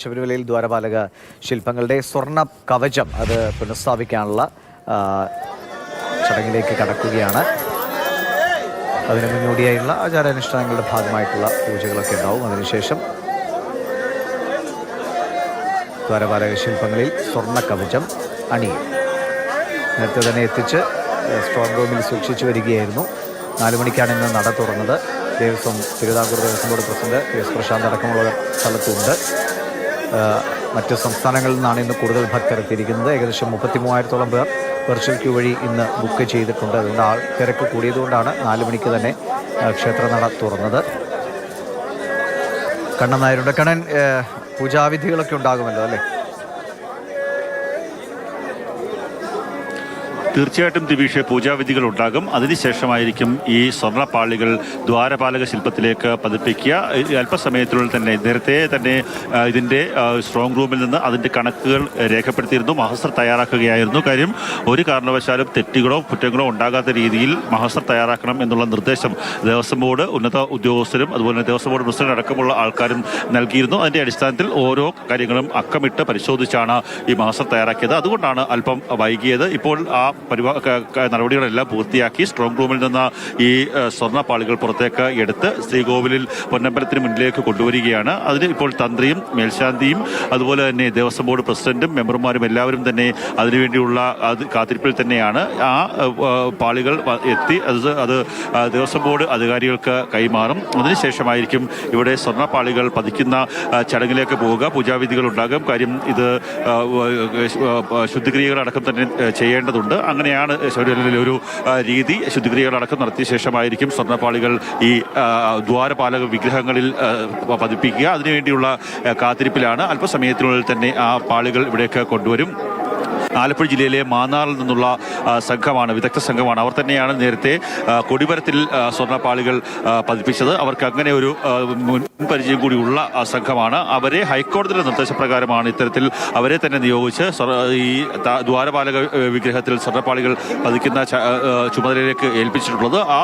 ശബരിമലയിൽ ദ്വാരപാലക ശില്പങ്ങളുടെ സ്വർണ്ണ കവചം അത് പുനഃസ്ഥാപിക്കാനുള്ള ചടങ്ങിലേക്ക് കടക്കുകയാണ്. അതിന് മുന്നോടിയായുള്ള ആചാരാനുഷ്ഠാനങ്ങളുടെ ഭാഗമായിട്ടുള്ള പൂജകളൊക്കെ ഉണ്ടാവും. അതിനുശേഷം ദ്വാരപാലക ശില്പങ്ങളിൽ സ്വർണ്ണ കവചം അണിയും. നേരത്തെ തന്നെ എത്തിച്ച് സ്ട്രോങ് റൂമിൽ സൂക്ഷിച്ചു വരികയായിരുന്നു. 4 മണിക്കാണ് ഇന്ന് നട തുറന്നത്. Thiruvithamkoor Devaswom board president S Prashanth അടക്കമുള്ള സ്ഥലത്തുണ്ട്. മറ്റ് സംസ്ഥാനങ്ങളിൽ നിന്നാണ് ഇന്ന് കൂടുതൽ ഭക്തർ എത്തിയിരിക്കുന്നത്. ഏകദേശം 33,000-ഓളം പേർ വെർച്വൽ ക്യൂ വഴി ഇന്ന് ബുക്ക് ചെയ്തിട്ടുണ്ട്. അതുകൊണ്ട് ആൾ തിരക്ക് കൂടിയതുകൊണ്ടാണ് 4 മണിക്ക് തന്നെ ക്ഷേത്രനട തുറന്നത്. കണ്ണൻ നായരുടെ കണ്ണൻ പൂജാവിധികളൊക്കെ ഉണ്ടാകുമല്ലോ അല്ലേ? തീർച്ചയായിട്ടും ദിവിഷ പൂജാവിധികൾ ഉണ്ടാകും. അതിനുശേഷമായിരിക്കും ഈ സ്വർണ്ണപ്പാളികൾ ദ്വാരപാലക ശില്പത്തിലേക്ക് പതിപ്പിക്കുക. അല്പസമയത്തിനുള്ളിൽ തന്നെ നേരത്തെ തന്നെ ഇതിൻ്റെ സ്ട്രോങ് റൂമിൽ നിന്ന് അതിൻ്റെ കണക്കുകൾ രേഖപ്പെടുത്തിയിരുന്നു. മഹസർ തയ്യാറാക്കുകയായിരുന്നു. കാര്യം ഒരു കാരണവശാലും തെറ്റുകളോ കുറ്റങ്ങളോ ഉണ്ടാകാത്ത രീതിയിൽ മഹസർ തയ്യാറാക്കണം എന്നുള്ള നിർദ്ദേശം ദേവസ്വം ബോർഡ് ഉന്നത ഉദ്യോഗസ്ഥരും അതുപോലെ ദേവസ്വം ബോർഡ് പ്രസിഡന്റ് അടക്കമുള്ള ആൾക്കാരും നൽകിയിരുന്നു. അതിൻ്റെ അടിസ്ഥാനത്തിൽ ഓരോ കാര്യങ്ങളും അക്കമിട്ട് പരിശോധിച്ചാണ് ഈ മഹസർ തയ്യാറാക്കിയത്. അതുകൊണ്ടാണ് അല്പം വൈകിയത്. ഇപ്പോൾ ആ നടപടികളെല്ലാം പൂർത്തിയാക്കി സ്ട്രോങ് റൂമിൽ നിന്ന് ഈ സ്വർണ്ണപ്പാളികൾ പുറത്തേക്ക് എടുത്ത് ശ്രീകോവിലിൽ പൊന്നമ്പലത്തിന് മുന്നിലേക്ക് കൊണ്ടുവരികയാണ്. അതിന് ഇപ്പോൾ തന്ത്രിയും മേൽശാന്തിയും അതുപോലെ തന്നെ ദേവസ്വം ബോർഡ് പ്രസിഡന്റും മെമ്പർമാരും എല്ലാവരും തന്നെ അതിനുവേണ്ടിയുള്ള കാത്തിരിപ്പിൽ തന്നെയാണ്. ആ പാളികൾ എത്തി അത് ദേവസ്വം ബോർഡ് അധികാരികൾക്ക് കൈമാറും. അതിനുശേഷമായിരിക്കും ഇവിടെ സ്വർണ്ണപ്പാളികൾ പതിക്കുന്ന ചടങ്ങിലേക്ക് പോവുക. പൂജാവിധികൾ ഉണ്ടാകും. കാര്യം ഇത് ശുദ്ധിക്രിയകളടക്കം തന്നെ ചെയ്യേണ്ടതുണ്ട്. അങ്ങനെയാണ് ശബരിമലയിലെ ഒരു രീതി. ശുദ്ധിക്രിയകളടക്കം നടത്തിയ ശേഷമായിരിക്കും സ്വർണ്ണപ്പാളികൾ ഈ ദ്വാരപാലക വിഗ്രഹങ്ങളിൽ പതിപ്പിക്കുക. അതിനുവേണ്ടിയുള്ള കാത്തിരിപ്പിലാണ്. അല്പസമയത്തിനുള്ളിൽ തന്നെ ആ പാളികൾ ഇവിടേക്ക് കൊണ്ടുവരും. ആലപ്പുഴ ജില്ലയിലെ മാന്നാറിൽ നിന്നുള്ള സംഘമാണ്, വിദഗ്ധ സംഘമാണ്. അവർ തന്നെയാണ് നേരത്തെ കൊടിമരത്തിൽ സ്വർണ്ണപ്പാളികൾ പതിപ്പിച്ചത്. അവർക്ക് അങ്ങനെ ഒരു മുൻപരിചയം കൂടിയുള്ള സംഘമാണ്. അവരെ ഹൈക്കോടതിയുടെ നിർദ്ദേശപ്രകാരമാണ് ഇത്തരത്തിൽ അവരെ തന്നെ നിയോഗിച്ച് ഈ ദ്വാരപാലക വിഗ്രഹത്തിൽ സ്വർണ്ണപ്പാളികൾ പതിക്കുന്ന ചുമതലയിലേക്ക് ഏൽപ്പിച്ചിട്ടുള്ളത്. ആ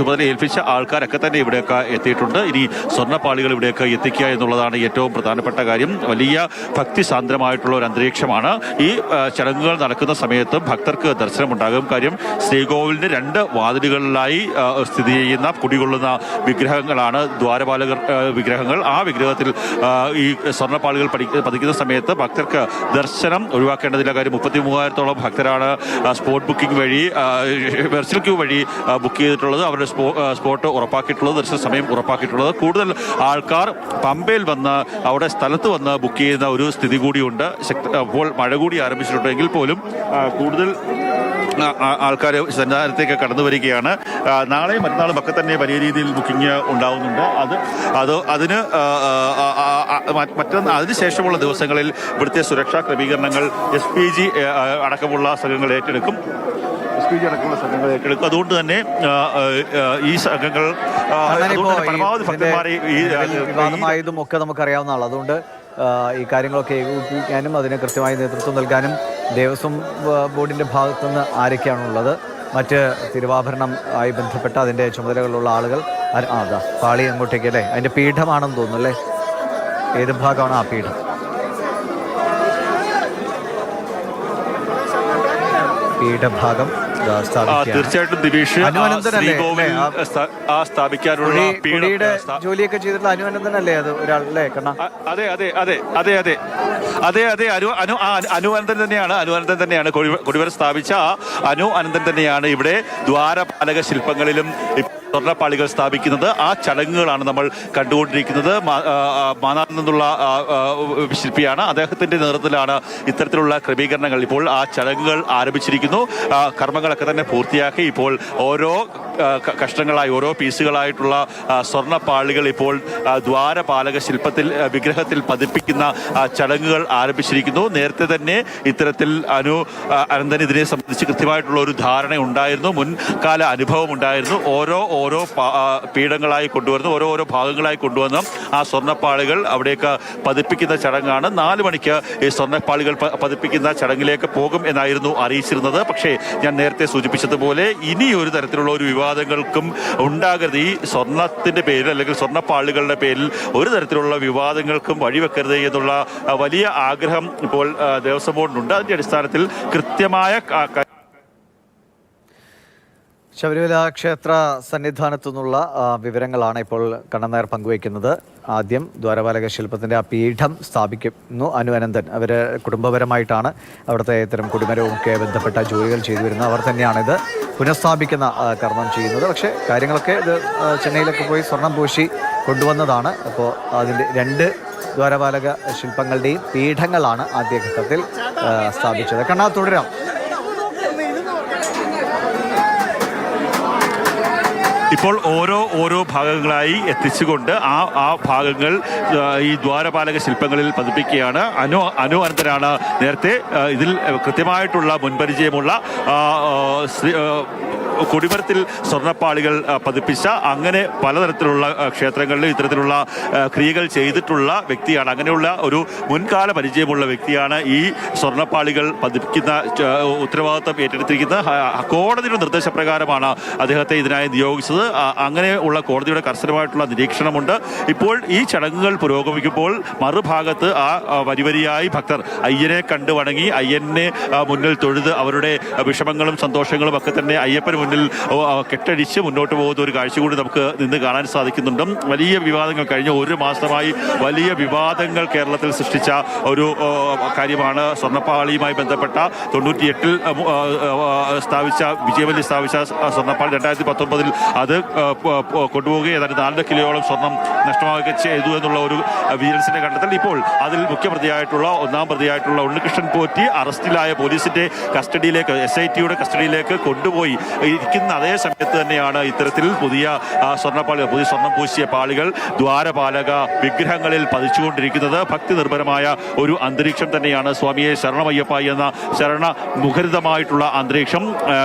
ചുമതല ഏൽപ്പിച്ച ആൾക്കാരൊക്കെ തന്നെ ഇവിടേക്ക് എത്തിയിട്ടുണ്ട്. ഇനി സ്വർണ്ണപ്പാളികൾ ഇവിടേക്ക് എത്തിക്കുക എന്നുള്ളതാണ് ഏറ്റവും പ്രധാനപ്പെട്ട കാര്യം. വലിയ ഭക്തിസാന്ദ്രമായിട്ടുള്ള ഒരു അന്തരീക്ഷമാണ്. ഈ ചടങ്ങുകൾ നടക്കുന്ന സമയത്ത് ഭക്തർക്ക് ദർശനമുണ്ടാകും. കാര്യം ശ്രീകോവിലിന്റെ 2 വാതിലുകളിലായി സ്ഥിതി ചെയ്യുന്ന കുടികൊള്ളുന്ന വിഗ്രഹങ്ങളാണ് ദ്വാരപാലക വിഗ്രഹങ്ങൾ. ആ വിഗ്രഹത്തിൽ ഈ സ്വർണ്ണപ്പാളികൾ പതിക്കുന്ന സമയത്ത് ഭക്തർക്ക് ദർശനം ഒഴിവാക്കേണ്ടതില്ല. കാര്യം 33,000-ഓളം ഭക്തരാണ് സ്പോട്ട് ബുക്കിംഗ് വഴി വെർച്വൽ ക്യൂ വഴി ബുക്ക് ചെയ്തിട്ടുള്ളത്. അവരുടെ സ്പോട്ട് ഉറപ്പാക്കിയിട്ടുള്ളത്, ദർശന സമയം ഉറപ്പാക്കിയിട്ടുള്ളത്. കൂടുതൽ ആൾക്കാർ പമ്പയിൽ വന്ന് അവിടെ സ്ഥലത്ത് വന്ന് ബുക്ക് ചെയ്യുന്ന ഒരു സ്ഥിതി കൂടിയുണ്ട്. അപ്പോൾ മഴ കൂടി ആരംഭിച്ചിട്ടുണ്ടെങ്കിൽ പോലും കൂടുതൽ ആൾക്കാർ സന്നിധാനത്തേക്ക് കടന്നു വരികയാണ്. നാളെയും മറ്റന്നാളും ഒക്കെ തന്നെ വലിയ രീതിയിൽ ബുക്കിംഗ് ഉണ്ടാവുന്നുണ്ട്. അതിന് അതിനുശേഷമുള്ള ദിവസങ്ങളിൽ ഇവിടുത്തെ സുരക്ഷാ ക്രമീകരണങ്ങൾ SPG അടക്കമുള്ള സംഘങ്ങൾ ഏറ്റെടുക്കും. അതുകൊണ്ട് തന്നെ ഈ സംഘങ്ങൾ പരമാവധി ഭക്തന്മാരെ വിവാദമായതും ഒക്കെ നമുക്കറിയാവുന്ന ആൾ. അതുകൊണ്ട് ഈ കാര്യങ്ങളൊക്കെ ഏകോപിപ്പിക്കാനും അതിന് കൃത്യമായ നേതൃത്വം നൽകാനും ദേവസ്വം ബോർഡിൻ്റെ ഭാഗത്തുനിന്ന് ആരൊക്കെയാണുള്ളത്, മറ്റ് തിരുവാഭരണം ആയി ബന്ധപ്പെട്ട അതിൻ്റെ ചുമതലകളുള്ള ആളുകൾ അതാ പാളി അങ്ങോട്ടേക്ക് അല്ലേ? അതിൻ്റെ പീഠമാണെന്ന് തോന്നുന്നു അല്ലേ? ഏത് ഭാഗമാണ് ആ പീഠം? പീഠഭാഗം തീർച്ചയായിട്ടും ദിവേഷ് സ്ഥാപിക്കാനുള്ള ജോലിയൊക്കെ ചെയ്തിട്ടുള്ള അനുവനന്ദനല്ലേ അത് ഒരാളല്ലേ? കണ്ണ അതെ അതെ അതെ അതെ അതെ അതെ അതെ അനുവനന്ദൻ തന്നെയാണ് കൊടിമരം സ്ഥാപിച്ച അനന്തൻ തന്നെയാണ് ഇവിടെ ദ്വാരപാലക ശില്പങ്ങളിലും സ്വർണ്ണപ്പാളികൾ സ്ഥാപിക്കുന്നത്. ആ ചടങ്ങുകളാണ് നമ്മൾ കണ്ടുകൊണ്ടിരിക്കുന്നത്. മാന്നാറിൽ നിന്നുള്ള ശില്പിയാണ്. അദ്ദേഹത്തിന്റെ നേതൃത്വത്തിലാണ് ഇത്തരത്തിലുള്ള ക്രമീകരണങ്ങൾ. ഇപ്പോൾ ആ ചടങ്ങുകൾ ആരംഭിച്ചിരിക്കുന്നു. കർമ്മങ്ങളൊക്കെ തന്നെ പൂർത്തിയാക്കി ഇപ്പോൾ ഓരോ കഷ്ണങ്ങളായി ഓരോ പീസുകളായിട്ടുള്ള സ്വർണ്ണപ്പാളികൾ ഇപ്പോൾ ദ്വാരപാലക വിഗ്രഹത്തിൽ പതിപ്പിക്കുന്ന ചടങ്ങുകൾ ആരംഭിച്ചിരിക്കുന്നു. നേരത്തെ തന്നെ ഇത്തരത്തിൽ അനന്തൻ ഇതിനെ സംബന്ധിച്ച് കൃത്യമായിട്ടുള്ള ഒരു ധാരണ ഉണ്ടായിരുന്നു, മുൻകാല അനുഭവം ഉണ്ടായിരുന്നു. ഓരോ പീഠങ്ങളായി കൊണ്ടുവരുന്നു, ഓരോ ഭാഗങ്ങളായി കൊണ്ടുവന്ന് ആ സ്വർണ്ണപ്പാളികൾ അവിടേക്ക് പതിപ്പിക്കുന്ന ചടങ്ങാണ്. 4 മണിക്ക് ഈ സ്വർണ്ണപ്പാളികൾ പതിപ്പിക്കുന്ന ചടങ്ങിലേക്ക് പോകും എന്നായിരുന്നു അറിയിച്ചിരുന്നത്. പക്ഷേ ഞാൻ നേരത്തെ സൂചിപ്പിച്ചതുപോലെ ഇനി ഒരു തരത്തിലുള്ള ഒരു വിവാദം വിവാദങ്ങൾക്കും ഉണ്ടാകരുത്. ഈ സ്വർണത്തിൻ്റെ പേരിൽ അല്ലെങ്കിൽ സ്വർണ്ണപ്പാളികളുടെ പേരിൽ ഒരു തരത്തിലുള്ള വിവാദങ്ങൾക്കും വഴിവെക്കരുത് എന്നുള്ള വലിയ ആഗ്രഹം ഇപ്പോൾ ദേവസ്വം ബോർഡിനുണ്ട്. അതിൻ്റെ അടിസ്ഥാനത്തിൽ കൃത്യമായ ശബരിമല ക്ഷേത്ര സന്നിധാനത്തു നിന്നുള്ള വിവരങ്ങളാണ് ഇപ്പോൾ കണ്ണൻ നായർ പങ്കുവയ്ക്കുന്നത്. ആദ്യം ദ്വാരപാലക ശില്പത്തിൻ്റെ ആ പീഠം സ്ഥാപിക്കുന്നു അനു അനന്തൻ. അവർ കുടുംബപരമായിട്ടാണ് അവിടുത്തെ ഇത്തരം കുടിമരവുമൊക്കെ ബന്ധപ്പെട്ട ജോലികൾ ചെയ്തു വരുന്നത്. അവർ തന്നെയാണിത് പുനഃസ്ഥാപിക്കുന്ന കർമ്മം ചെയ്യുന്നത്. പക്ഷേ കാര്യങ്ങളൊക്കെ ഇത് ചെന്നൈയിലൊക്കെ പോയി സ്വർണം പൂശി കൊണ്ടുവന്നതാണ്. അപ്പോൾ അതിൻ്റെ 2 ദ്വാരപാലക ശില്പങ്ങളുടെയും പീഠങ്ങളാണ് ആദ്യഘട്ടത്തിൽ സ്ഥാപിച്ചത്. കണ്ണാ, തുടരാം. ഇപ്പോൾ ഓരോ ഭാഗങ്ങളായി എത്തിച്ചുകൊണ്ട് ആ ഭാഗങ്ങൾ ഈ ദ്വാരപാലക ശില്പങ്ങളിൽ പതിപ്പിക്കുകയാണ്. അനു അനന്തനാണ് നേരത്തെ ഇതിൽ കൃത്യമായിട്ടുള്ള മുൻപരിചയമുള്ള കൊടിമരത്തിൽ സ്വർണ്ണപ്പാളികൾ പതിപ്പിച്ച, അങ്ങനെ പലതരത്തിലുള്ള ക്ഷേത്രങ്ങളിലും ഇത്തരത്തിലുള്ള ക്രിയകൾ ചെയ്തിട്ടുള്ള വ്യക്തിയാണ്. അങ്ങനെയുള്ള ഒരു മുൻകാല പരിചയമുള്ള വ്യക്തിയാണ് ഈ സ്വർണ്ണപ്പാളികൾ പതിപ്പിക്കുന്ന ഉത്തരവാദിത്വം ഏറ്റെടുത്തിരിക്കുന്ന. കോടതിയുടെ നിർദ്ദേശപ്രകാരമാണ് അദ്ദേഹത്തെ ഇതിനായി നിയോഗിച്ചത്. അങ്ങനെയുള്ള കോടതിയുടെ കർശനമായിട്ടുള്ള നിരീക്ഷണമുണ്ട്. ഇപ്പോൾ ഈ ചടങ്ങുകൾ പുരോഗമിക്കുമ്പോൾ മറുഭാഗത്ത് വരിവരിയായി ഭക്തർ അയ്യനെ കണ്ടു വണങ്ങി അയ്യനെ മുന്നിൽ തൊഴുത് അവരുടെ വിഷമങ്ങളും സന്തോഷങ്ങളും ഒക്കെ തന്നെ അയ്യപ്പന് മുന്നിൽ കെട്ടടിച്ച് മുന്നോട്ട് പോകുന്ന ഒരു കാഴ്ച കൂടി നമുക്ക് നിന്ന് കാണാൻ സാധിക്കുന്നുണ്ട്. വലിയ വിവാദങ്ങൾ കഴിഞ്ഞ 1 മാസമായി വലിയ വിവാദങ്ങൾ കേരളത്തിൽ സൃഷ്ടിച്ച ഒരു കാര്യമാണ് സ്വർണ്ണപ്പാളിയുമായി ബന്ധപ്പെട്ട 98-ൽ സ്ഥാപിച്ച വിജയവല്ലി സ്ഥാപിച്ച സ്വർണ്ണപ്പാളി 2019-ൽ അത് കൊണ്ടുപോവുകയും ഏതാണ്ട് 4 കിലോയോളം സ്വർണം നഷ്ടമാവുകയും ചെയ്തു എന്നുള്ള ഒരു വിജിലൻസിന്റെ കണ്ടെത്തൽ. ഇപ്പോൾ അതിൽ മുഖ്യപ്രതിയായിട്ടുള്ള 1-ാം പ്രതിയായിട്ടുള്ള ഉണ്ണികൃഷ്ണൻ പോറ്റി അറസ്റ്റിലായ പോലീസിന്റെ കസ്റ്റഡിയിലേക്ക് SITയുടെ കസ്റ്റഡിയിലേക്ക് കൊണ്ടുപോയി ഇരിക്കുന്ന അതേ സമയത്ത് തന്നെയാണ് ഇത്തരത്തിൽ പുതിയ സ്വർണം പൂശിയ പാളികൾ ദ്വാരപാലക വിഗ്രഹങ്ങളിൽ പതിച്ചുകൊണ്ടിരിക്കുന്നത്. ഭക്തി നിർഭരമായ ഒരു അന്തരീക്ഷം തന്നെയാണ്. സ്വാമിയെ ശരണമയ്യപ്പ എന്ന ശരണ മുഖരിതമായിട്ടുള്ള അന്തരീക്ഷം.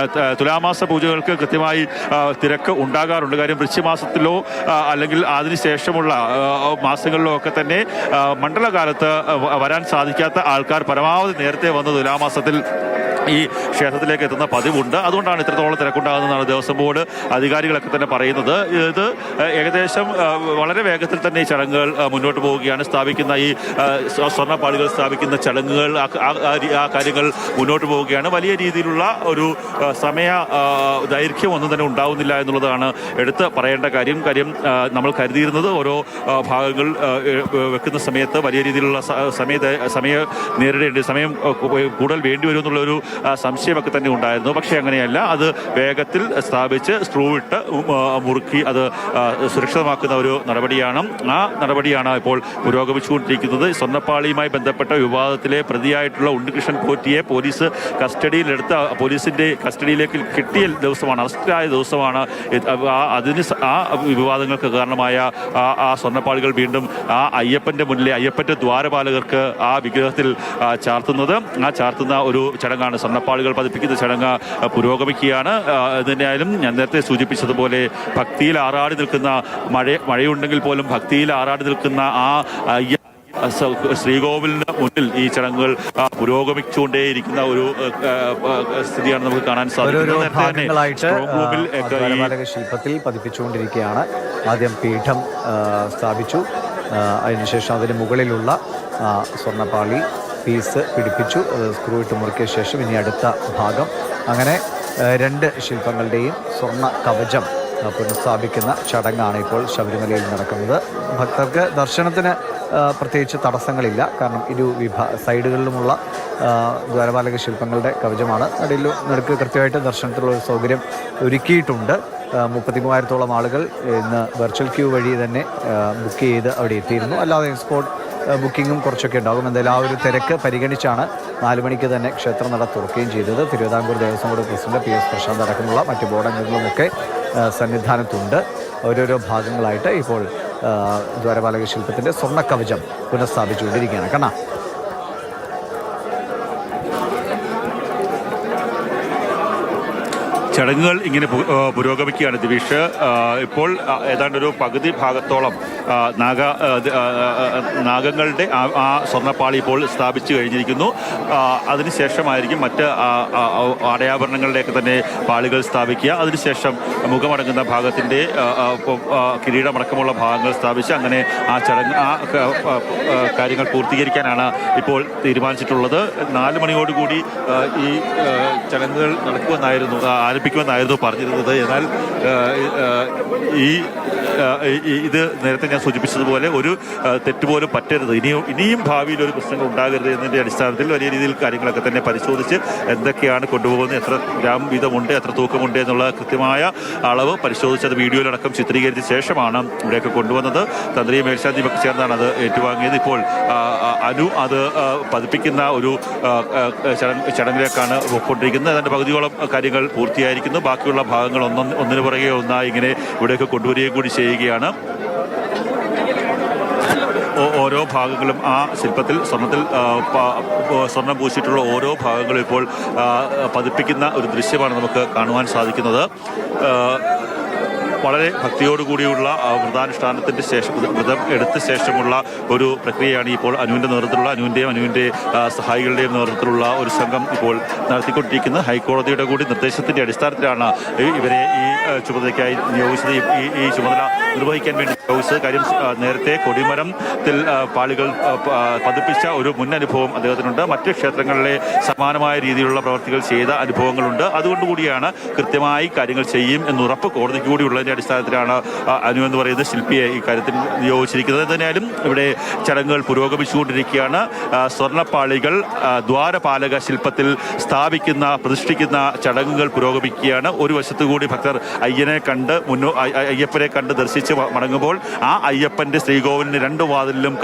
തുലാമാസ പൂജകൾക്ക് കൃത്യമായി തിരക്ക് ഉണ്ടാകാറുണ്ട്. കാര്യം വൃശ്ചിമാസത്തിലോ അല്ലെങ്കിൽ അതിനുശേഷമുള്ള മാസങ്ങളിലോ ഒക്കെ തന്നെ മണ്ഡലകാലത്ത് വരാൻ സാധിക്കാത്ത ആൾക്കാർ പരമാവധി നേരത്തെ വന്ന് തുലാമാസത്തിൽ ഈ ക്ഷേത്രത്തിലേക്ക് എത്തുന്ന പതിവുണ്ട്. അതുകൊണ്ടാണ് ഇത്രത്തോളം തിരക്കുണ്ടാകുന്നതെന്നാണ് ദേവസ്വം ബോർഡ് അധികാരികളൊക്കെ തന്നെ പറയുന്നത്. ഇത് ഏകദേശം വളരെ വേഗത്തിൽ തന്നെ ഈ ചടങ്ങുകൾ മുന്നോട്ട് പോവുകയാണ്. സ്ഥാപിക്കുന്ന ഈ സ്വർണ്ണപ്പാളികൾ സ്ഥാപിക്കുന്ന ചടങ്ങുകൾ ആ കാര്യങ്ങൾ മുന്നോട്ട് പോവുകയാണ്. വലിയ രീതിയിലുള്ള ഒരു സമയ ദൈർഘ്യം ഒന്നും തന്നെ ഉണ്ടാവുന്നില്ല എന്നുള്ളതാണ് എടുത്ത് പറയേണ്ട കാര്യം. നമ്മൾ കരുതിയിരുന്നത് ഓരോ ഭാഗങ്ങൾ വെക്കുന്ന സമയത്ത് വലിയ രീതിയിലുള്ള സമയം കൂടുതൽ വേണ്ടി വരും എന്നുള്ളൊരു സംശയമൊക്കെ തന്നെ ഉണ്ടായിരുന്നു. പക്ഷേ അങ്ങനെയല്ല, അത് വേഗത്തിൽ സ്ഥാപിച്ച് സ്ക്രൂ ഇട്ട് മുറുക്കി അത് സുരക്ഷിതമാക്കുന്ന ഒരു നടപടിയാണ്. ആ നടപടിയാണ് ഇപ്പോൾ പുരോഗമിച്ചുകൊണ്ടിരിക്കുന്നത്. സ്വർണ്ണപ്പാളിയുമായി ബന്ധപ്പെട്ട വിവാദത്തിലെ പ്രതിയായിട്ടുള്ള ഉണ്ണികൃഷ്ണൻ പോറ്റിയെ പോലീസ് കസ്റ്റഡിയിലെടുത്ത പോലീസിന്റെ കസ്റ്റഡിയിലേക്ക് കിട്ടിയ ദിവസമാണ്, അറസ്റ്റിലായ ദിവസമാണ് ആ വിവാദങ്ങൾക്ക് കാരണമായ ആ സ്വർണ്ണപ്പാളികൾ വീണ്ടും ആ അയ്യപ്പന്റെ മുന്നിലെ അയ്യപ്പന്റെ ദ്വാരപാലകർക്ക് ആ വിഗ്രഹത്തിൽ ചാർത്തുന്നത്. ആ ചാർത്തുന്ന ഒരു ചടങ്ങാണ് സ്വർണ്ണപ്പാളികൾ പതിപ്പിക്കുന്ന ചടങ്ങ് പുരോഗമിക്കുകയാണ്. എന്തായാലും ഞാൻ നേരത്തെ സൂചിപ്പിച്ചതുപോലെ ഭക്തിയിൽ ആറാടി നിൽക്കുന്ന മഴയുണ്ടെങ്കിൽ പോലും ഭക്തിയിൽ ആറാടി നിൽക്കുന്ന ആ ശ്രീകോവിലിന് മുന്നിൽ ഈ ചടങ്ങുകൾ പുരോഗമിച്ചുകൊണ്ടേയിരിക്കുന്ന ഒരു സ്ഥിതിയാണ് നമുക്ക് കാണാൻ സാധിക്കുന്നത്. ശില്പത്തിൽ പതിപ്പിച്ചുകൊണ്ടിരിക്കുകയാണ്. ആദ്യം പീഠം സ്ഥാപിച്ചു, അതിനുശേഷം അതിന് മുകളിലുള്ള സ്വർണ്ണപ്പാളി പീസ് പിടിപ്പിച്ചു, സ്ക്രൂ ഇട്ട് മുറുക്കിയ ശേഷം ഇനി അടുത്ത ഭാഗം. അങ്ങനെ 2 ശില്പങ്ങളുടെയും സ്വർണ്ണ കവചം പുനഃസ്ഥാപിക്കുന്ന ചടങ്ങാണ് ഇപ്പോൾ ശബരിമലയിൽ നടക്കുന്നത്. ഭക്തർക്ക് ദർശനത്തിന് പ്രത്യേകിച്ച് തടസ്സങ്ങളില്ല. കാരണം സൈഡുകളിലുമുള്ള ദ്വാരപാലക ശില്പങ്ങളുടെ കവചമാണ്. നടുക്ക് കൃത്യമായിട്ട് ദർശനത്തിലുള്ള ഒരു സൗകര്യം ഒരുക്കിയിട്ടുണ്ട്. 33,000-ഓളം ആളുകൾ ഇന്ന് വെർച്വൽ ക്യൂ വഴി തന്നെ ബുക്ക് ചെയ്ത് അവിടെ എത്തിയിരുന്നു. അല്ലാതെ സ്പോട്ട് ബുക്കിങ്ങും കുറച്ചൊക്കെ ഉണ്ടാകും. എന്തായാലും ആ ഒരു തിരക്ക് പരിഗണിച്ചാണ് 4 മണിക്ക് തന്നെ ക്ഷേത്രനട തുറക്കുകയും ചെയ്തത്. Thiruvithamkoor Devaswom board president PS Prashanth അടക്കമുള്ള മറ്റ് ബോർഡ് അംഗങ്ങളുമൊക്കെ സന്നിധാനത്തുണ്ട്. ഓരോരോ ഭാഗങ്ങളായിട്ട് ഇപ്പോൾ ദ്വാരപാലക ശില്പത്തിൻ്റെ സ്വർണ്ണക്കവചം പുനഃസ്ഥാപിച്ചുകൊണ്ടിരിക്കുകയാണ്. കണ്ണാ, ചടങ്ങുകൾ ഇങ്ങനെ പുരോഗമിക്കുകയാണ് ദിവിഷ്. ഇപ്പോൾ ഏതാണ്ട് ഒരു പകുതി ഭാഗത്തോളം നാഗങ്ങളുടെ ആ സ്വർണ്ണപ്പാളി ഇപ്പോൾ സ്ഥാപിച്ചു കഴിഞ്ഞിരിക്കുന്നു. അതിനുശേഷമായിരിക്കും മറ്റ് ആടയാഭരണങ്ങളുടെയൊക്കെ തന്നെ പാളികൾ സ്ഥാപിക്കുക. അതിനുശേഷം മുഖമടങ്ങുന്ന ഭാഗത്തിൻ്റെ കിരീടമടക്കമുള്ള ഭാഗങ്ങൾ സ്ഥാപിച്ച് അങ്ങനെ ആ ചടങ്ങ് കാര്യങ്ങൾ പൂർത്തീകരിക്കാനാണ് ഇപ്പോൾ തീരുമാനിച്ചിട്ടുള്ളത്. 4 മണിയോടുകൂടി ഈ ചടങ്ങുകൾ ആരംഭിക്കുമെന്നായിരുന്നു പറഞ്ഞിരുന്നത്. എന്നാൽ ഇത് നേരത്തെ ഞാൻ സൂചിപ്പിച്ചതുപോലെ ഒരു തെറ്റുപോലും പറ്റരുത്, ഇനിയും ഭാവിയിൽ ഒരു പ്രശ്നങ്ങൾ ഉണ്ടാകരുത് എന്നതിൻ്റെ അടിസ്ഥാനത്തിൽ വലിയ രീതിയിൽ കാര്യങ്ങളൊക്കെ തന്നെ പരിശോധിച്ച് എന്തൊക്കെയാണ് കൊണ്ടുപോകുന്നത്, എത്ര ഗ്രാം വീതമുണ്ട്, എത്ര തൂക്കമുണ്ട് എന്നുള്ള കൃത്യമായ അളവ് പരിശോധിച്ച് അത് വീഡിയോയിലടക്കം ചിത്രീകരിച്ച ശേഷമാണ് ഇവിടെയൊക്കെ കൊണ്ടുവന്നത്. തന്ത്രി മേൽശാന്തിയൊക്കെ ചേർന്നാണ് അത് ഏറ്റുവാങ്ങിയത്. ഇപ്പോൾ അനു അത് പതിപ്പിക്കുന്ന ഒരു ചടങ്ങിലേക്കാണ് പോയിക്കൊണ്ടിരിക്കുന്നത്. അതിൻ്റെ പകുതിയോളം കാര്യങ്ങൾ പൂർത്തിയായിരിക്കുന്നു. ബാക്കിയുള്ള ഭാഗങ്ങൾ ഒന്നിനു പുറകെ ഒന്നായി ഇങ്ങനെ ഇവിടെയൊക്കെ കൊണ്ടുവരികയും കൂടി ചെയ്യുകയാണ്. ഓരോ ഭാഗങ്ങളും ആ ശില്പത്തിൽ സ്വർണ്ണം പൂശിയിട്ടുള്ള ഓരോ ഭാഗങ്ങളും ഇപ്പോൾ പതിപ്പിക്കുന്ന ഒരു ദൃശ്യമാണ് നമുക്ക് കാണുവാൻ സാധിക്കുന്നത്. വളരെ ഭക്തിയോടുകൂടിയുള്ള വ്രതാനുഷ്ഠാനത്തിൻ്റെ ശേഷം, വ്രതം എടുത്ത ശേഷമുള്ള ഒരു പ്രക്രിയയാണ് ഇപ്പോൾ അനുവിൻ്റെ നേതൃത്വത്തിലുള്ള അനുവിൻ്റെ സഹായികളുടെയും നേതൃത്വത്തിലുള്ള ഒരു സംഘം ഇപ്പോൾ നടത്തിക്കൊണ്ടിരിക്കുന്നത്. ഹൈക്കോടതിയുടെ കൂടി നിർദ്ദേശത്തിൻ്റെ അടിസ്ഥാനത്തിലാണ് ഇവരെ ഈ ചുമതലയ്ക്കായി നിയോഗിച്ചത്. ഈ ചുമതല നിർവഹിക്കാൻ വേണ്ടി നിയോഗിച്ചത്. കാര്യം നേരത്തെ കൊടിമരത്തിൽ പാളികൾ പതിപ്പിച്ച ഒരു മുൻ അനുഭവം അദ്ദേഹത്തിനുണ്ട്. മറ്റ് ക്ഷേത്രങ്ങളിലെ സമാനമായ രീതിയിലുള്ള പ്രവർത്തികൾ ചെയ്ത അനുഭവങ്ങളുണ്ട്. അതുകൊണ്ടുകൂടിയാണ് കൃത്യമായി കാര്യങ്ങൾ ചെയ്യും എന്നുറപ്പ് കോടതിക്ക് കൂടി ഉള്ളതിൻ്റെ അടിസ്ഥാനത്തിലാണ് അനു എന്ന് പറയുന്ന ശില്പിയെ ഈ കാര്യത്തിൽ നിയോഗിച്ചിരിക്കുന്നത്. എന്തായാലും ഇവിടെ ചടങ്ങുകൾ പുരോഗമിച്ചുകൊണ്ടിരിക്കുകയാണ്. സ്വർണ്ണപ്പാളികൾ ദ്വാരപാലക ശില്പത്തിൽ പ്രതിഷ്ഠിക്കുന്ന ചടങ്ങുകൾ പുരോഗമിക്കുകയാണ്. ഒരു വശത്തുകൂടി ഭക്തർ അയ്യപ്പനെ കണ്ട് ദർശിച്ച് മടങ്ങുമ്പോൾ ആ അയ്യപ്പന്റെ ശ്രീകോവിലിന് 2 വാതിലിലും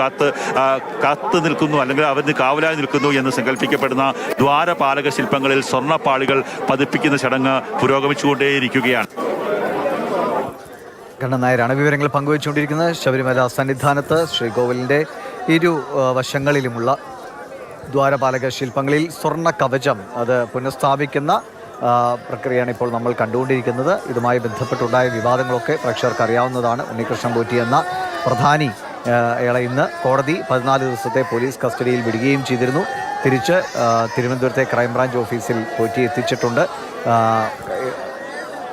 കാത്തു നിൽക്കുന്നു, അല്ലെങ്കിൽ അവന് കാവലായി നിൽക്കുന്നു എന്ന് സങ്കല്പിക്കപ്പെടുന്ന ദ്വാരപാലക ശില്പങ്ങളിൽ സ്വർണ്ണപ്പാളികൾ പതിപ്പിക്കുന്ന ചടങ്ങ് പുരോഗമിച്ചുകൊണ്ടേയിരിക്കുകയാണ്. കണ്ണൻ നായരാണ് വിവരങ്ങൾ പങ്കുവച്ചുകൊണ്ടിരിക്കുന്നത്. ശബരിമല സന്നിധാനത്ത് ശ്രീകോവിലിൻ്റെ ഇരു വശങ്ങളിലുമുള്ള ദ്വാരപാലക ശില്പങ്ങളിൽ സ്വർണ്ണ കവചം അത് പുനഃസ്ഥാപിക്കുന്ന പ്രക്രിയയാണ് ഇപ്പോൾ നമ്മൾ കണ്ടുകൊണ്ടിരിക്കുന്നത്. ഇതുമായി ബന്ധപ്പെട്ടുണ്ടായ വിവാദങ്ങളൊക്കെ പ്രേക്ഷകർക്ക് അറിയാവുന്നതാണ്. ഉണ്ണികൃഷ്ണൻ പോറ്റി എന്ന പ്രധാനി അയാളെ ഇന്ന് കോടതി 14 ദിവസത്തെ പോലീസ് കസ്റ്റഡിയിൽ വിടുകയും ചെയ്തിരുന്നു. തിരിച്ച് തിരുവനന്തപുരത്തെ ക്രൈംബ്രാഞ്ച് ഓഫീസിൽ പോറ്റി എത്തിച്ചിട്ടുണ്ട്.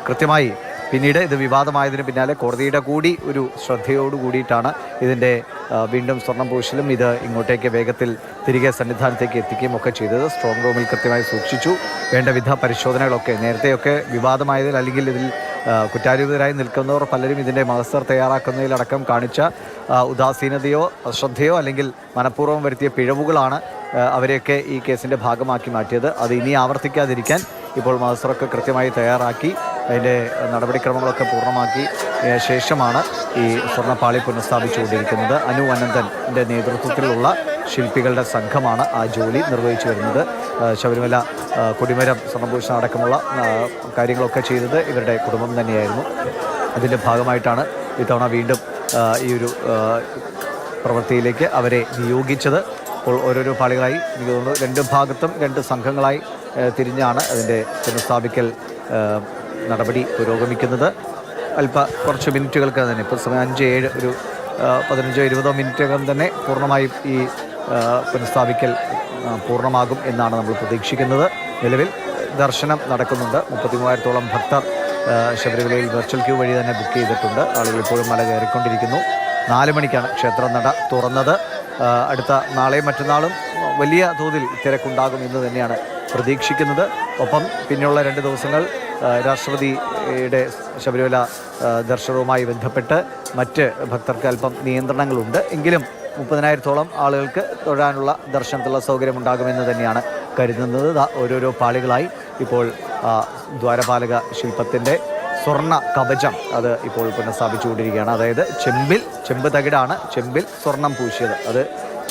കൃത്യമായി പിന്നീട് ഇത് വിവാദമായതിന് പിന്നാലെ കോടതിയുടെ കൂടി ഒരു ശ്രദ്ധയോടുകൂടിയിട്ടാണ് ഇതിൻ്റെ വീണ്ടും സ്വർണ്ണം പൂശലും ഇത് ഇങ്ങോട്ടേക്ക് വേഗത്തിൽ തിരികെ സന്നിധാനത്തേക്ക് എത്തിക്കുകയും ഒക്കെ ചെയ്തത്. സ്ട്രോങ് റൂമിൽ കൃത്യമായി സൂക്ഷിച്ചു. വേണ്ടവിധ പരിശോധനകളൊക്കെ നേരത്തെയൊക്കെ വിവാദമായതിൽ അല്ലെങ്കിൽ ഇതിൽ കുറ്റാരോപിതരായി നിൽക്കുന്നവർ പലരും ഇതിൻ്റെ മഹസർ തയ്യാറാക്കുന്നതിലടക്കം കാണിച്ച ഉദാസീനതയോ അശ്രദ്ധയോ അല്ലെങ്കിൽ മനഃപൂർവ്വം വരുത്തിയ പിഴവുകളാണ് അവരെയൊക്കെ ഈ കേസിൻ്റെ ഭാഗമാക്കി മാറ്റിയത്. അത് ഇനി ആവർത്തിക്കാതിരിക്കാൻ ഇപ്പോൾ മഹസറൊക്കെ കൃത്യമായി തയ്യാറാക്കി അതിൻ്റെ നടപടിക്രമങ്ങളൊക്കെ പൂർണ്ണമാക്കി ശേഷമാണ് ഈ സ്വർണ്ണപ്പാളി പുനഃസ്ഥാപിച്ചുകൊണ്ടിരിക്കുന്നത്. അനു അനന്തൻ്റെ നേതൃത്വത്തിലുള്ള ശില്പികളുടെ സംഘമാണ് ആ ജോലി നിർവഹിച്ചു വരുന്നത്. ശബരിമല കൊടിമരം സ്വർണ്ണഭൂഷണം അടക്കമുള്ള കാര്യങ്ങളൊക്കെ ചെയ്തത് ഇവരുടെ കുടുംബം തന്നെയായിരുന്നു. അതിൻ്റെ ഭാഗമായിട്ടാണ് ഇത്തവണ വീണ്ടും ഈ ഒരു പ്രവൃത്തിയിലേക്ക് അവരെ നിയോഗിച്ചത്. അപ്പോൾ ഓരോരോ പാളികളായി എനിക്ക് തോന്നുന്നു 2 ഭാഗത്തും 2 സംഘങ്ങളായി തിരിഞ്ഞാണ് അതിൻ്റെ പുനഃസ്ഥാപിക്കൽ നടപടി പുരോഗമിക്കുന്നത്. കുറച്ച് മിനിറ്റുകൾക്ക് തന്നെ ഇപ്പോൾ സമയം 5-7 ഒരു 15-20 മിനിറ്റകം തന്നെ പൂർണ്ണമായും ഈ പുനഃസ്ഥാപിക്കൽ പൂർണ്ണമാകും എന്നാണ് നമ്മൾ പ്രതീക്ഷിക്കുന്നത്. നിലവിൽ ദർശനം നടക്കുന്നുണ്ട്. 33,000-ഓളം ഭക്തർ ശബരിമലയിൽ വെർച്വൽ ക്യൂ വഴി തന്നെ ബുക്ക് ചെയ്തിട്ടുണ്ട്. ആളുകൾ ഇപ്പോഴും മല കയറിക്കൊണ്ടിരിക്കുന്നു. 4 മണിക്കാണ് ക്ഷേത്രനട തുറന്നത്. അടുത്ത നാളെയും മറ്റന്നാളും വലിയ തോതിൽ തിരക്കുണ്ടാകും എന്ന് തന്നെയാണ് പ്രതീക്ഷിക്കുന്നത്. ഒപ്പം പിന്നെയുള്ള 2 ദിവസങ്ങൾ രാഷ്ട്രപതിയുടെ ശബരിമല ദർശനവുമായി ബന്ധപ്പെട്ട് മറ്റ് ഭക്തർക്ക് അല്പം നിയന്ത്രണങ്ങളുണ്ട്. എങ്കിലും 30,000-ഓളം ആളുകൾക്ക് തൊഴാനുള്ള ദർശനത്തിലുള്ള സൗകര്യമുണ്ടാകുമെന്ന് തന്നെയാണ് കരുതുന്നത്. ഓരോരോ പാളികളായി ഇപ്പോൾ ദ്വാരപാലക ശില്പത്തിൻ്റെ സ്വർണ്ണ കവചം അത് ഇപ്പോൾ പുനഃസ്ഥാപിച്ചുകൊണ്ടിരിക്കുകയാണ്. അതായത് ചെമ്പ് തകിടാണ് ചെമ്പിൽ സ്വർണം പൂശിയത്. അത്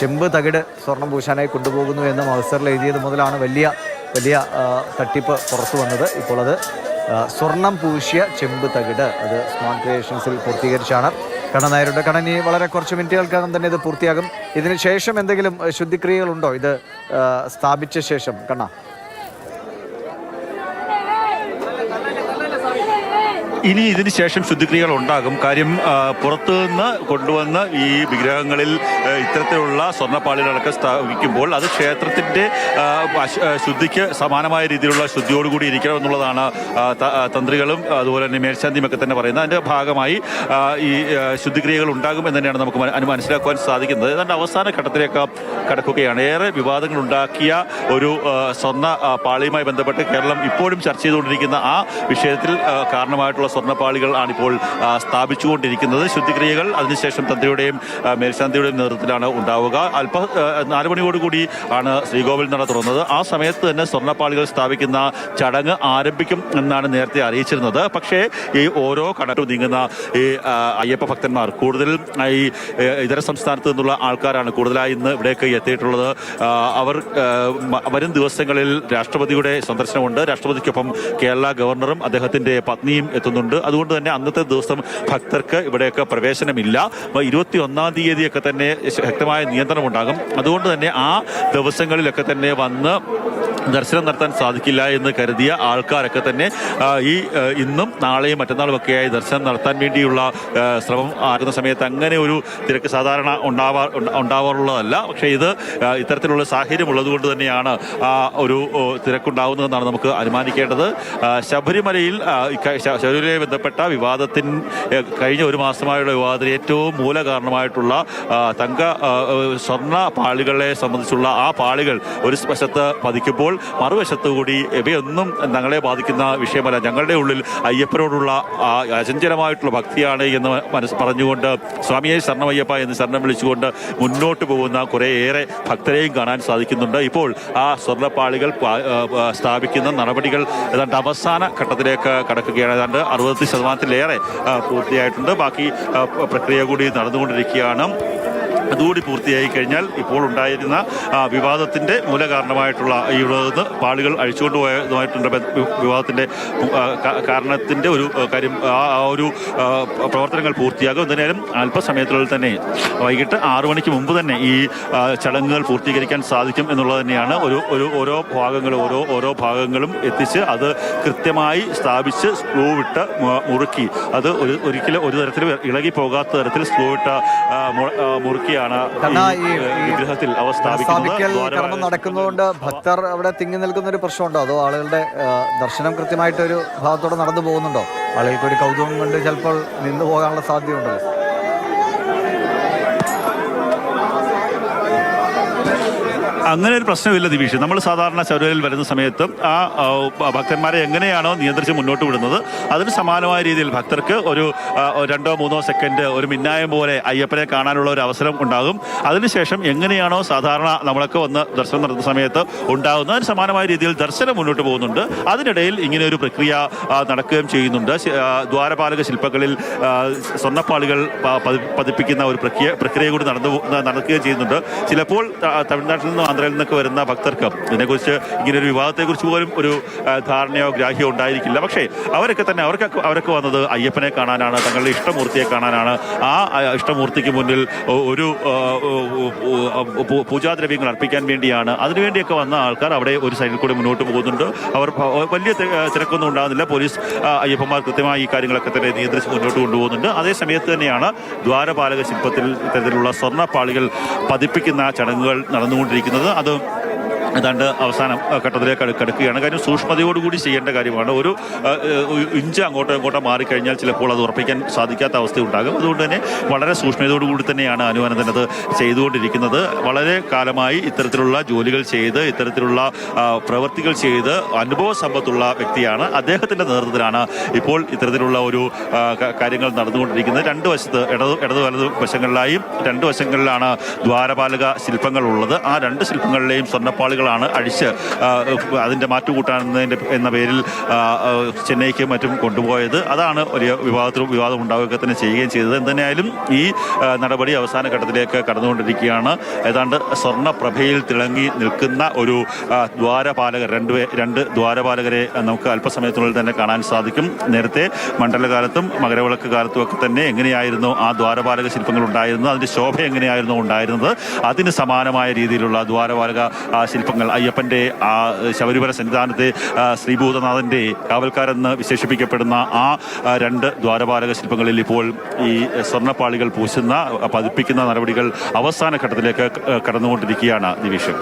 ചെമ്പ് തകിട് സ്വർണം പൂശാനായി കൊണ്ടുപോകുന്നു എന്ന് മത്സറിൽ എഴുതിയത് മുതലാണ് വലിയ തട്ടിപ്പ് പുറത്തു വന്നത്. ഇപ്പോൾ അത് സ്വർണം പൂശിയ ചെമ്പ് തകിട് അത് സ്മാർട്ട് ക്രിയേഷൻസിൽ പൂർത്തീകരിച്ചാണ്. കണ്ണൻ നായരുടെ കണ്ണൻ ഈ വളരെ കുറച്ച് മിനിറ്റുകൾക്കകം തന്നെ ഇത് പൂർത്തിയാകും. ഇതിന് ശേഷം എന്തെങ്കിലും ശുദ്ധിക്രിയകളുണ്ടോ ഇത് സ്ഥാപിച്ച ശേഷം? കണ്ണ ഇനി ഇതിന് ശേഷം ശുദ്ധിക്രിയകൾ ഉണ്ടാകും. കാര്യം പുറത്തുനിന്ന് കൊണ്ടുവന്ന് ഈ വിഗ്രഹങ്ങളിൽ ഇത്തരത്തിലുള്ള സ്വർണ്ണപ്പാളികളൊക്കെ സ്ഥാപിക്കുമ്പോൾ അത് ക്ഷേത്രത്തിൻ്റെ ശുദ്ധിക്ക് സമാനമായ രീതിയിലുള്ള ശുദ്ധിയോടുകൂടി ഇരിക്കണം എന്നുള്ളതാണ് തന്ത്രികളും അതുപോലെ തന്നെ മേൽശാന്തിയും ഒക്കെ തന്നെ പറയുന്നത്. അതിൻ്റെ ഭാഗമായി ഈ ശുദ്ധിക്രിയകൾ ഉണ്ടാകും എന്ന് തന്നെയാണ് നമുക്ക് മനസ്സിലാക്കുവാൻ സാധിക്കുന്നത്. ഏതാണ്ട് അവസാന ഘട്ടത്തിലേക്ക് കടക്കുകയാണ്. ഏറെ വിവാദങ്ങൾ ഉണ്ടാക്കിയ ഒരു സ്വർണ്ണ പാളിയുമായി ബന്ധപ്പെട്ട് കേരളം ഇപ്പോഴും ചർച്ച ചെയ്തുകൊണ്ടിരിക്കുന്ന ആ വിഷയത്തിൽ കാരണമായിട്ടുള്ള സ്വർണ്ണപ്പാളികൾ ആണിപ്പോൾ സ്ഥാപിച്ചുകൊണ്ടിരിക്കുന്നത്. ശുദ്ധിക്രിയകൾ അതിനുശേഷം തന്ത്രിയുടെയും മേൽശാന്തിയുടെയും നേതൃത്വത്തിലാണ് ഉണ്ടാവുക. 4 മണിയോടുകൂടി ആണ് ശ്രീകോവിൽ നട തുറന്നത്. ആ സമയത്ത് തന്നെ സ്വർണ്ണപ്പാളികൾ സ്ഥാപിക്കുന്ന ചടങ്ങ് ആരംഭിക്കും എന്നാണ് നേരത്തെ അറിയിച്ചിരുന്നത്. പക്ഷേ ഈ ഓരോ കടലും നീങ്ങുന്ന ഈ അയ്യപ്പ ഭക്തന്മാർ കൂടുതൽ ഈ ഇതര സംസ്ഥാനത്ത് നിന്നുള്ള ആൾക്കാരാണ് കൂടുതലായി ഇന്ന് ഇവിടേക്ക് എത്തിയിട്ടുള്ളത്. അവർ വരും ദിവസങ്ങളിൽ രാഷ്ട്രപതിയുടെ സന്ദർശനമുണ്ട്. രാഷ്ട്രപതിക്കൊപ്പം കേരള ഗവർണറും അദ്ദേഹത്തിൻ്റെ പത്നിയും എത്തുന്നുണ്ട്. അതുകൊണ്ട് തന്നെ അന്നത്തെ ദിവസം ഭക്തർക്ക് ഇവിടേക്ക് പ്രവേശനമില്ല. 21-ാം തീയതിയൊക്കെ തന്നെ ശക്തമായ നിയന്ത്രണമുണ്ടാകും. അതുകൊണ്ട് തന്നെ ആ ദിവസങ്ങളിലൊക്കെ തന്നെ വന്ന് ദർശനം നടത്താൻ സാധിക്കില്ല എന്ന് കരുതിയ ആൾക്കാരൊക്കെ തന്നെ ഈ ഇന്നും നാളെയും മറ്റന്നാളുമൊക്കെയായി ദർശനം നടത്താൻ വേണ്ടിയുള്ള ശ്രമം ആകുന്ന സമയത്ത് അങ്ങനെ ഒരു തിരക്ക് സാധാരണ ഉണ്ടാവാറുള്ളതല്ല. പക്ഷേ ഇത് ഇത്തരത്തിലുള്ള സാഹചര്യം ഉള്ളതുകൊണ്ട് തന്നെയാണ് ഒരു തിരക്കുണ്ടാകുന്നതെന്നാണ് നമുക്ക് അനുമാനിക്കേണ്ടത്. ശബരിമലയിൽ ശബരിമലയെ ബന്ധപ്പെട്ട വിവാദത്തിന് കഴിഞ്ഞ ഒരു മാസമായുള്ള വിവാദത്തിന് ഏറ്റവും മൂല കാരണമായിട്ടുള്ള സ്വർണ്ണ പാളികളെ സംബന്ധിച്ചുള്ള ആ പാളികൾ ഒരു വശത്ത് പതിക്കുമ്പോൾ മറുവശത്തുകൂടി ഇവയൊന്നും ഞങ്ങളെ ബാധിക്കുന്ന വിഷയമല്ല, ഞങ്ങളുടെ ഉള്ളിൽ അയ്യപ്പനോടുള്ള അചഞ്ചലമായിട്ടുള്ള ഭക്തിയാണ് എന്ന് പറഞ്ഞുകൊണ്ട് സ്വാമിയെ ശരണമയ്യപ്പ എന്ന് ശരണം വിളിച്ചുകൊണ്ട് മുന്നോട്ട് പോകുന്ന കുറേയേറെ ഭക്തരെയും കാണാൻ സാധിക്കുന്നുണ്ട്. ഇപ്പോൾ ആ സ്വർണ്ണപ്പാളികൾ സ്ഥാപിക്കുന്ന നടപടികൾ ഏതാണ്ട് അവസാന ഘട്ടത്തിലേക്ക് കടക്കുകയാണ്. ഏതാണ്ട് 60% പൂർത്തിയായിട്ടുണ്ട്. ബാക്കി പ്രക്രിയ കൂടി നടന്നുകൊണ്ടിരിക്കുകയാണ്. അതുകൂടി പൂർത്തിയായി കഴിഞ്ഞാൽ ഇപ്പോൾ ഉണ്ടായിരുന്ന വിവാദത്തിൻ്റെ മൂല കാരണമായിട്ടുള്ള ഇവിടെ പാളികൾ അഴിച്ചുകൊണ്ട് പോയതുമായിട്ടുള്ള വിവാദത്തിൻ്റെ കാരണത്തിൻ്റെ ഒരു കാര്യം ആ ഒരു പ്രവർത്തനങ്ങൾ പൂർത്തിയാകും. എന്തായാലും അല്പസമയത്തിനുള്ളിൽ തന്നെ വൈകിട്ട് 6 മണിക്ക് മുമ്പ് തന്നെ ഈ ചടങ്ങുകൾ പൂർത്തീകരിക്കാൻ സാധിക്കും എന്നുള്ളത് തന്നെയാണ്. ഓരോ ഭാഗങ്ങളും എത്തിച്ച് അത് കൃത്യമായി സ്ഥാപിച്ച് സ്ക്രൂ വിട്ട് മുറുക്കി അത് ഒരിക്കലും ഒരു തരത്തിൽ ഇളകി പോകാത്ത തരത്തിൽ സ്ക്രൂ വിട്ട് മുറുക്കി വിഗ്രഹത്തിൽ കർമ്മം നടക്കുന്നതുകൊണ്ട് ഭക്തർ അവിടെ തിങ്ങി നിൽക്കുന്ന ഒരു പ്രശ്നമുണ്ടോ? അതോ ആളുകളുടെ ദർശനം കൃത്യമായിട്ടൊരു ഭാഗത്തോടെ നടന്നു പോകുന്നുണ്ടോ? ആളുകൾക്ക് ഒരു കൗതുകം കൊണ്ട് ചിലപ്പോൾ നിന്നു പോകാനുള്ള സാധ്യതയുണ്ടല്ലോ. അങ്ങനെ ഒരു പ്രശ്നമില്ല ദിവിഷ്. നമ്മൾ സാധാരണ ശബരിമലയിൽ വരുന്ന സമയത്ത് ആ ഭക്തന്മാരെ എങ്ങനെയാണോ നിയന്ത്രിച്ച് മുന്നോട്ട് വിടുന്നത് അതിന് സമാനമായ രീതിയിൽ ഭക്തർക്ക് ഒരു 2-3 സെക്കൻഡ് ഒരു മിന്നായം പോലെ അയ്യപ്പനെ കാണാനുള്ള ഒരു അവസരം ഉണ്ടാകും. അതിനുശേഷം എങ്ങനെയാണോ സാധാരണ നമ്മളൊക്കെ വന്ന് ദർശനം നടത്തുന്ന സമയത്ത് ഉണ്ടാകുന്ന അതിന് സമാനമായ രീതിയിൽ ദർശനം മുന്നോട്ട് പോകുന്നുണ്ട്. അതിനിടയിൽ ഇങ്ങനെ ഒരു പ്രക്രിയ നടക്കുകയും ചെയ്യുന്നുണ്ട്. ദ്വാരപാലക ശില്പങ്ങളിൽ സ്വർണ്ണപ്പാളികൾ പതിപ്പിക്കുന്ന ഒരു പ്രക്രിയ കൂടി നടക്കുകയും ചെയ്യുന്നുണ്ട്. ചിലപ്പോൾ തമിഴ്നാട്ടിൽ നിന്നും ആന്ധ്രയിൽ നിന്നൊക്കെ വരുന്ന ഭക്തർക്ക് ഇതിനെക്കുറിച്ച് ഇങ്ങനൊരു വിവാദത്തെക്കുറിച്ച് പോലും ഒരു ധാരണയോ ഗ്രാഹ്യമോ ഉണ്ടായിരിക്കില്ല. പക്ഷേ അവരൊക്കെ വന്നത് അയ്യപ്പനെ കാണാനാണ്, തങ്ങളുടെ ഇഷ്ടമൂർത്തിയെ കാണാനാണ്. ആ ഇഷ്ടമൂർത്തിക്ക് മുന്നിൽ ഒരു പൂജാദ്രവ്യങ്ങൾ അർപ്പിക്കാൻ വേണ്ടിയാണ്. അതിനുവേണ്ടിയൊക്കെ വന്ന ആൾക്കാർ അവിടെ ഒരു സൈഡിൽ കൂടെ മുന്നോട്ട് പോകുന്നുണ്ട്. അവർ വലിയ തിരക്കൊന്നും ഉണ്ടാകുന്നില്ല. പോലീസ് അയ്യപ്പന്മാർ കൃത്യമായി ഈ കാര്യങ്ങളൊക്കെ തന്നെ നിയന്ത്രിച്ച് മുന്നോട്ട് കൊണ്ടുപോകുന്നുണ്ട്. അതേ സമയത്ത് തന്നെയാണ് ദ്വാരപാലക ശില്പത്തിൽ ഇത്തരത്തിലുള്ള സ്വർണ്ണപ്പാളികൾ പതിപ്പിക്കുന്ന ചടങ്ങുകൾ നടന്നുകൊണ്ടിരിക്കുന്നത്. അത് ഏതാണ്ട് അവസാനം ഘട്ടത്തിലേക്ക് കടക്കുകയാണ്. കാര്യം സൂക്ഷ്മതയോടുകൂടി ചെയ്യേണ്ട കാര്യമാണ്. ഒരു ഇഞ്ച് അങ്ങോട്ടോ മാറിക്കഴിഞ്ഞാൽ ചിലപ്പോൾ അത് ഉറപ്പിക്കാൻ സാധിക്കാത്ത അവസ്ഥ ഉണ്ടാകും. അതുകൊണ്ട് തന്നെ വളരെ സൂക്ഷ്മതയോടുകൂടി തന്നെയാണ് അനുവനന്ദൻ അത് ചെയ്തുകൊണ്ടിരിക്കുന്നത്. വളരെ കാലമായി ഇത്തരത്തിലുള്ള ജോലികൾ ചെയ്ത് ഇത്തരത്തിലുള്ള പ്രവൃത്തികൾ ചെയ്ത് അനുഭവ സമ്പത്തുള്ള വ്യക്തിയാണ്. അദ്ദേഹത്തിൻ്റെ നേതൃത്വത്തിലാണ് ഇപ്പോൾ ഇത്തരത്തിലുള്ള ഒരു കാര്യങ്ങൾ നടന്നുകൊണ്ടിരിക്കുന്നത്. രണ്ട് വശത്ത് ഇടതു വലതു വശങ്ങളിലായും 2 വശങ്ങളിലാണ് ദ്വാരപാലക ശില്പങ്ങൾ ഉള്ളത്. ആ 2 ശില്പങ്ങളിലെയും സ്വർണ്ണപ്പാളികളാണ് അഴിച്ച് അതിൻ്റെ മാറ്റുകൂട്ടാനെന്നതിൻ്റെ എന്ന പേരിൽ ചെന്നൈക്കും മറ്റും കൊണ്ടുപോയത്. അതാണ് വലിയ വിവാദം ഉണ്ടാവുകയൊക്കെ തന്നെ ചെയ്യുകയും ചെയ്തത്. എന്തിനായാലും ഈ നടപടി അവസാന ഘട്ടത്തിലേക്ക് കടന്നുകൊണ്ടിരിക്കുകയാണ്. ഏതാണ്ട് സ്വർണ്ണപ്രഭയിൽ തിളങ്ങി നിൽക്കുന്ന ഒരു ദ്വാരപാലകർ, 2 ദ്വാരപാലകരെ നമുക്ക് അല്പസമയത്തിനുള്ളിൽ തന്നെ കാണാൻ സാധിക്കും. നേരത്തെ മണ്ഡലകാലത്തും മകരവിളക്ക് കാലത്തും ഒക്കെ തന്നെ എങ്ങനെയായിരുന്നു ആ ദ്വാരപാലക ശില്പങ്ങൾ ഉണ്ടായിരുന്നത്, അതിൻ്റെ ശോഭ എങ്ങനെയായിരുന്നു ഉണ്ടായിരുന്നത്, അതിന് സമാനമായ രീതിയിലുള്ള ദ്വാരപാലക ശില്പ ശില്പങ്ങൾ, അയ്യപ്പൻ്റെ ആ ശബരിമല സന്നിധാനത്തെ ശ്രീഭൂതനാഥൻ്റെ കാവൽക്കാരെന്ന് വിശേഷിപ്പിക്കപ്പെടുന്ന ആ 2 ദ്വാരപാലക ശില്പങ്ങളിൽ ഇപ്പോൾ ഈ സ്വർണ്ണപ്പാളികൾ പൂശുന്ന പതിപ്പിക്കുന്ന നടപടികൾ അവസാന ഘട്ടത്തിലേക്ക് കടന്നുകൊണ്ടിരിക്കുകയാണ്. നിവീഷ്.